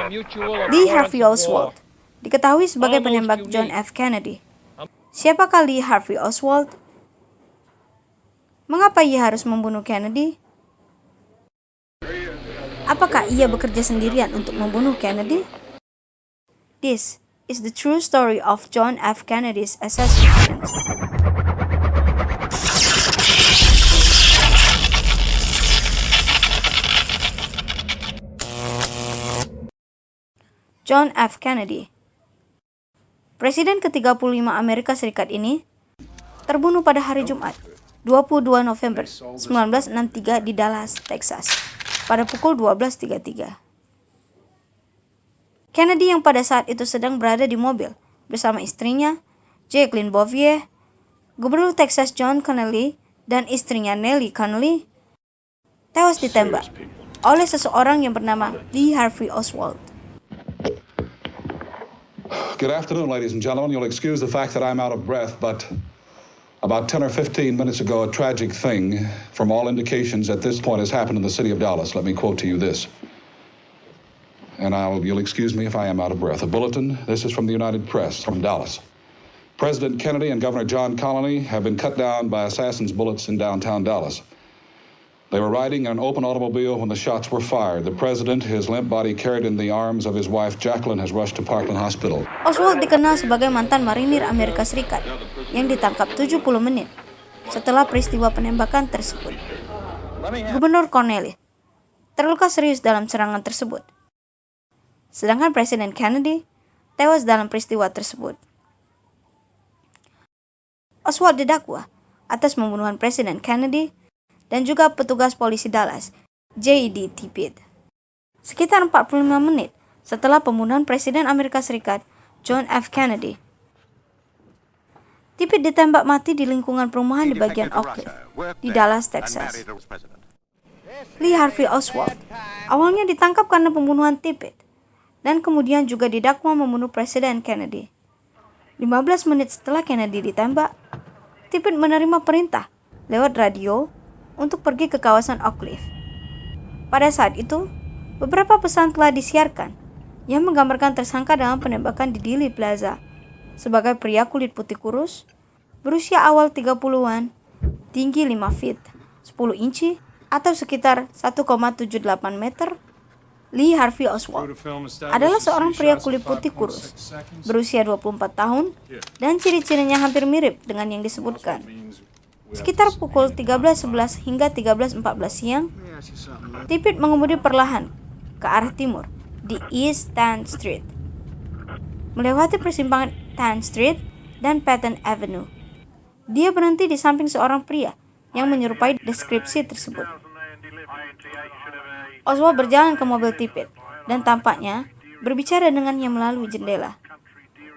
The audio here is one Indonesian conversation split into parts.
Lee Harvey Oswald diketahui sebagai penembak John F. Kennedy. Siapakah Lee Harvey Oswald? Mengapa ia harus membunuh Kennedy? Apakah ia bekerja sendirian untuk membunuh Kennedy? This is the true story of John F. Kennedy's assassination. John F. Kennedy, Presiden ke-35 Amerika Serikat ini, terbunuh pada hari Jumat, 22 November 1963 di Dallas, Texas, pada pukul 12.33. Kennedy yang pada saat itu sedang berada di mobil bersama istrinya, Jacqueline Bouvier, Gubernur Texas John Connally, dan istrinya Nellie Connally, tewas ditembak oleh seseorang yang bernama Lee Harvey Oswald. Good afternoon, ladies and gentlemen. You'll excuse the fact that I'm out of breath, but about 10 or 15 minutes ago, a tragic thing, from all indications at this point, has happened in the city of Dallas. Let me quote to you this. And you'll excuse me if I am out of breath. A bulletin. This is from the United Press from Dallas. President Kennedy and Governor John Connally have been cut down by assassins' bullets in downtown Dallas. They were riding in an open automobile when the shots were fired. The president, his limp body carried in the arms of his wife Jacqueline, has rushed to Parkland Hospital. Oswald dikenal sebagai mantan marinir Amerika Serikat yang ditangkap 70 menit setelah peristiwa penembakan tersebut. Gubernur Connally terluka serius dalam serangan tersebut, sedangkan Presiden Kennedy tewas dalam peristiwa tersebut. Oswald didakwa atas pembunuhan Presiden Kennedy dan juga petugas polisi Dallas, J.D. Tippit, sekitar 45 menit setelah pembunuhan Presiden Amerika Serikat John F. Kennedy. Tippit ditembak mati di lingkungan perumahan di bagian Oak Cliff di Dallas, Texas. Lee Harvey Oswald awalnya ditangkap karena pembunuhan Tippit dan kemudian juga didakwa membunuh Presiden Kennedy. 15 menit setelah Kennedy ditembak, Tippit menerima perintah lewat radio untuk pergi ke kawasan Oak Cliff. Pada saat itu, beberapa pesan telah disiarkan yang menggambarkan tersangka dalam penembakan di Dealey Plaza sebagai pria kulit putih kurus, berusia awal 30-an, tinggi 5 feet, 10 inci atau sekitar 1,78 meter. Lee Harvey Oswald adalah seorang pria kulit putih kurus, berusia 24 tahun, dan ciri-cirinya hampir mirip dengan yang disebutkan. Sekitar pukul 13.11 hingga 13.14 siang, Tippit mengemudi perlahan ke arah timur di East 10th Street, melewati persimpangan 10th Street dan Patton Avenue. Dia berhenti di samping seorang pria yang menyerupai deskripsi tersebut. Oswald berjalan ke mobil Tippit dan tampaknya berbicara dengannya melalui jendela.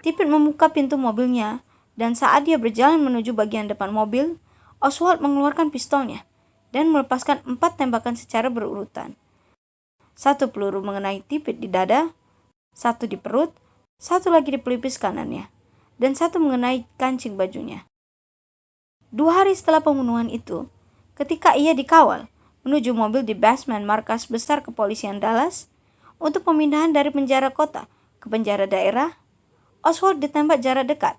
Tippit membuka pintu mobilnya dan saat dia berjalan menuju bagian depan mobil, Oswald mengeluarkan pistolnya dan melepaskan 4 tembakan secara berurutan. 1 peluru mengenai Tippit di dada, 1 di perut, 1 lagi di pelipis kanannya, dan 1 mengenai kancing bajunya. 2 hari setelah pembunuhan itu, ketika ia dikawal menuju mobil di basement markas besar kepolisian Dallas untuk pemindahan dari penjara kota ke penjara daerah, Oswald ditembak jarak dekat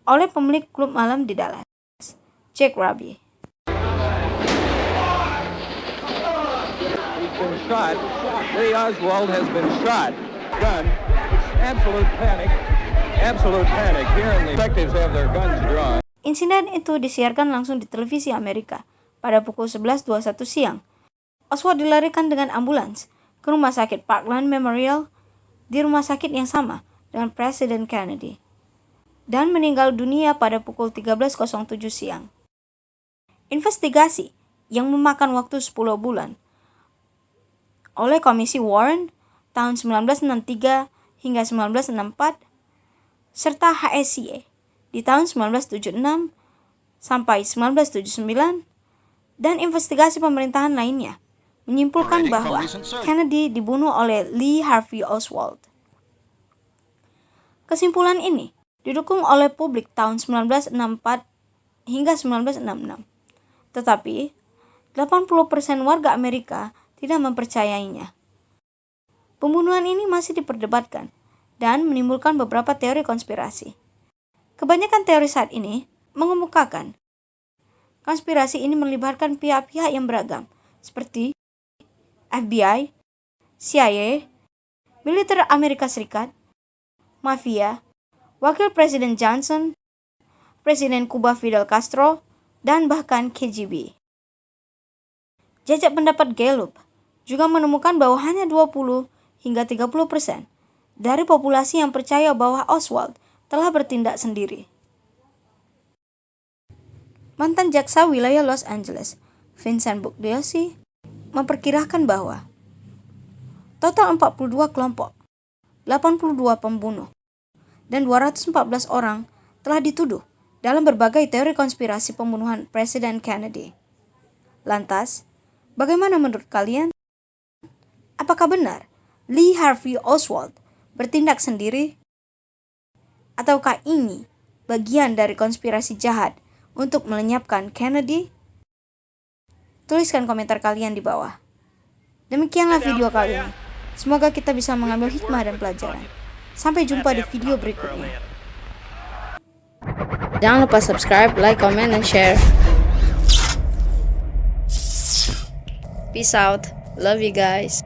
oleh pemilik klub malam di Dallas, Jack Ruby. Shot. Lee Oswald has been shot. Gun. Absolute panic. Absolute panic. Here and the detectives have their guns drawn. Insiden itu disiarkan langsung di televisi Amerika pada pukul 11.21 siang. Oswald dilarikan dengan ambulans ke rumah sakit Parkland Memorial di rumah sakit yang sama dengan Presiden Kennedy dan meninggal dunia pada pukul 13.07 siang. Investigasi yang memakan waktu 10 bulan oleh Komisi Warren tahun 1963 hingga 1964 serta HSCA di tahun 1976 sampai 1979 dan investigasi pemerintahan lainnya menyimpulkan bahwa Kennedy dibunuh oleh Lee Harvey Oswald. Kesimpulan ini didukung oleh publik tahun 1964 hingga 1966. Tetapi 80% warga Amerika tidak mempercayainya. Pembunuhan ini masih diperdebatkan dan menimbulkan beberapa teori konspirasi. Kebanyakan teori saat ini mengemukakan konspirasi ini melibatkan pihak-pihak yang beragam, seperti FBI, CIA, militer Amerika Serikat, mafia, Wakil Presiden Johnson, Presiden Kuba Fidel Castro, dan bahkan KGB. Jajak pendapat Gallup juga menemukan bahwa hanya 20 hingga 30% dari populasi yang percaya bahwa Oswald telah bertindak sendiri. Mantan jaksa wilayah Los Angeles, Vincent Bugliosi, memperkirakan bahwa total 42 kelompok, 82 pembunuh, dan 214 orang telah dituduh dalam berbagai teori konspirasi pembunuhan Presiden Kennedy. Lantas, bagaimana menurut kalian? Apakah benar Lee Harvey Oswald bertindak sendiri? Ataukah ini bagian dari konspirasi jahat untuk melenyapkan Kennedy? Tuliskan komentar kalian di bawah. Demikianlah video kali ini. Semoga kita bisa mengambil hikmah dan pelajaran. Sampai jumpa di video berikutnya. Jangan lupa subscribe, like, comment, dan share. Peace out. Love you guys.